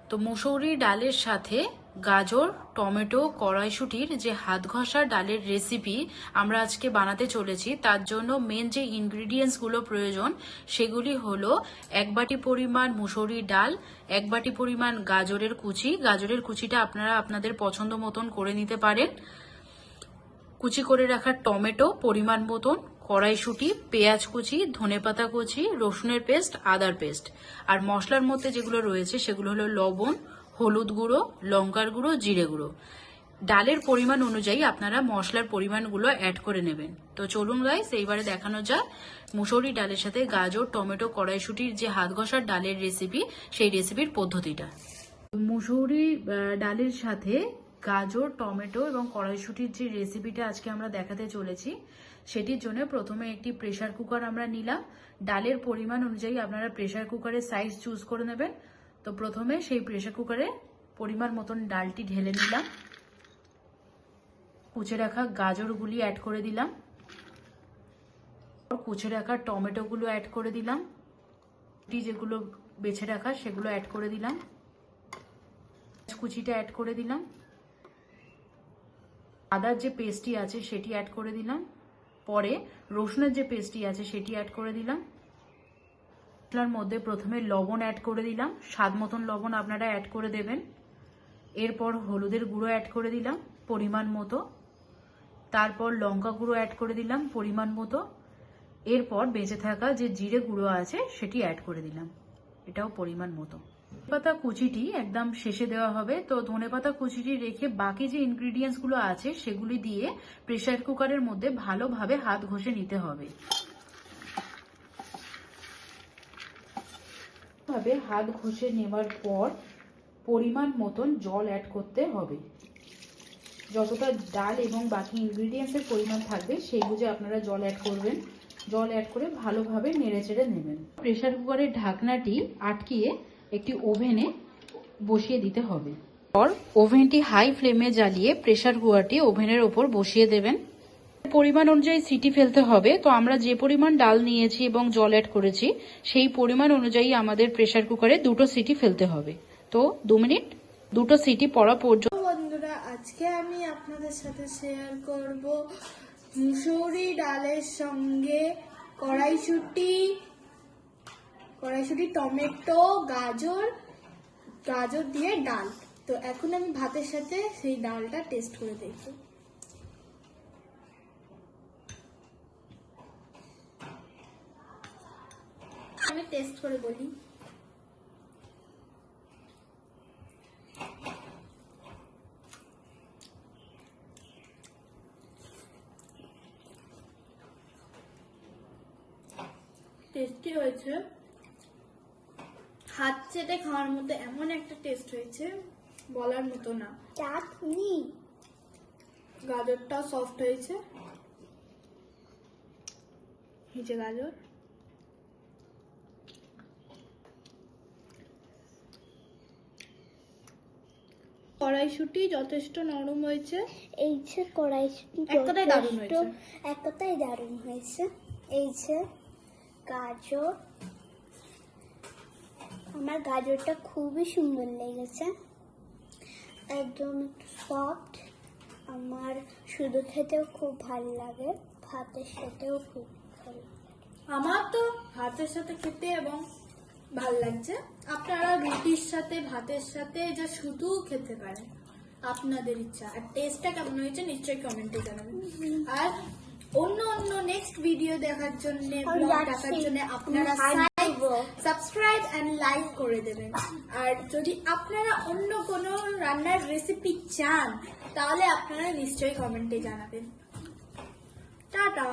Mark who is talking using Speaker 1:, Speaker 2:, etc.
Speaker 1: তো মুসুরি ডালের সাথে গাজর, টমেটো, কড়াইশুঁটির যে হাত ঘষা ডালের রেসিপি আমরা আজকে বানাতে চলেছি, তার জন্য মেন যে ইনগ্রিডিয়েন্টসগুলো প্রয়োজন সেগুলি হলো 1 বাটি পরিমাণ মুসুরি ডাল, 1 বাটি পরিমাণ গাজরের কুচি। গাজরের কুচিটা আপনারা আপনাদের পছন্দ মতন করে নিতে পারেন। কুচি করে রাখা টমেটো পরিমাণ মতন, কড়াইশুঁটি, পেঁয়াজ কুচি, ধনেপাতা কুচি, রসুনের পেস্ট, আদার পেস্ট। আর মশলার মধ্যে যেগুলো রয়েছে সেগুলো হলো লবণ, হলুদ গুঁড়ো, লঙ্কার গুঁড়ো, জিরে গুঁড়ো। ডালের পরিমাণ অনুযায়ী আপনারা মশলার পরিমাণগুলো অ্যাড করে নেবেন। তো চলুন গাইস, এইবারে দেখানো যায় মুসুরি ডালের সাথে গাজর, টমেটো, কড়াইশুঁটির যে হাত ঘষার ডালের রেসিপি, সেই রেসিপির পদ্ধতিটা। মুসুরি ডালের সাথে গাজর, টমেটো এবং কড়াইশুঁটির যে রেসিপিটা আজকে আমরা দেখাতে চলেছি, সেটির জন্য প্রথমে একটি প্রেসার কুকার আমরা নিলাম। ডালের পরিমাণ অনুযায়ী আপনারা প্রেসার কুকারের সাইজ চুজ করে নেবেন। তো প্রথমে সেই প্রেসার কুকারে পরিমাণ মতন ডালটি ঢেলে নিলাম। কুচে রাখা গাজরগুলি অ্যাড করে দিলাম, কুচে রাখা টমেটোগুলো অ্যাড করে দিলাম, যেগুলো বেছে রাখা সেগুলো অ্যাড করে দিলাম, কুচিটা অ্যাড করে দিলাম, আদার যে পেস্টটি আছে সেটি অ্যাড করে দিলাম, পরে রসুনের যে পেস্টটি আছে সেটি অ্যাড করে দিলাম। মশলার মধ্যে প্রথমে লবণ অ্যাড করে দিলাম, স্বাদ মতন লবণ আপনারা অ্যাড করে দেবেন। এরপর হলুদের গুঁড়ো অ্যাড করে দিলাম পরিমাণ মতো, তারপর লঙ্কা গুঁড়ো অ্যাড করে দিলাম পরিমাণ মতো, এরপর বেঁচে থাকা যে জিরে গুঁড়ো আছে সেটি অ্যাড করে দিলাম, এটাও পরিমাণ মতো। ধনেপাতা কুচিটি একদম শেষে দেওয়া হবে। তো ধনেপাতা কুচিটি রেখে বাকি যে ইনগ্রিডিয়েন্টস গুলো আছে সেগুলি দিয়ে প্রেসার কুকারের মধ্যে ভালোভাবে হাত ঘষে নিতে হবে। ভাবে হাত ঘষে নেওয়ার পর পরিমাণ মতন জল অ্যাড করতে হবে। যতটা ডাল এবং বাকি ইনগ্রিডিয়েন্টসের পরিমাণ থাকবে সেই বুঝে আপনারা জল অ্যাড করবেন। জল অ্যাড করে ভালোভাবে নেড়েচেড়ে নেবেন। প্রেসার কুকারের ঢাকনাটি আটকিয়ে একটি ওভেনে বসিয়ে দিতে হবে। পর ওভেনটি হাই ফ্লেমে জ্বালিয়ে প্রেসার কুকারটি ওভেনের ওপর বসিয়ে দেবেন। পরিমাণ অনুযায়ী সিটি ফেলতে হবে। তো আমরা যে পরিমাণ ডাল নিয়েছি এবং জল অ্যাড করেছি সেই পরিমাণ অনুযায়ী আমাদের প্রেসার কুকারে 2টো সিটি ফেলতে হবে। তো 2 মিনিট 2টো সিটি পড়া পর্যন্ত।
Speaker 2: বন্ধুরা, আজকে আমি আপনাদের সাথে শেয়ার করব মুসুরি ডালের সঙ্গে কড়াইশুঁটি, টমেটো, গাজর দিয়ে ডাল। তো এখন আমি ভাতের সাথে সেই ডালটা টেস্ট করে দেখব। আমি টেস্ট করে বলি। টেস্টি হয়েছে, হাত চেটে খাওয়ার মতো এমন একটা টেস্ট হয়েছে, বলার মতো না। চাটনি, গাজরটাও সফট হয়েছে, এই যে গাজর। কড়াইশুঁটি যথেষ্ট নরম হয়েছে।
Speaker 3: এই যে কড়াইশুঁটি
Speaker 2: এক কথায় দারুণ হয়েছে।
Speaker 3: এক কথায় দারুণ হয়েছে। এই যে গাজর, আমার গাজরটা খুবই সুন্দর লেগেছে, একদম একটু সফট। আমার শুধু খেতেও খুব ভালো লাগে, ভাতের সাথেও খুব ভালো লাগে।
Speaker 2: আমার তো ভাতের সাথে খেতে এবং ভাল লাগছে। আপনারা রুটির সাথে, ভাতের সাথে যা শুধু খেতে পারেন, আপনাদের ইচ্ছা। আর টেস্টটা কেমন হয়েছে নিশ্চয়ই কমেন্টে জানাবেন। আর অন্য নেক্সট ভিডিও দেখার জন্য, ব্লগ দেখার জন্য আপনারা সাবস্ক্রাইব এন্ড লাইক করে দেবেন। আর যদি আপনারা অন্য কোনো রান্নার রেসিপি চান তাহলে আপনারা নিশ্চয়ই কমেন্টে জানাবেন। টাটা।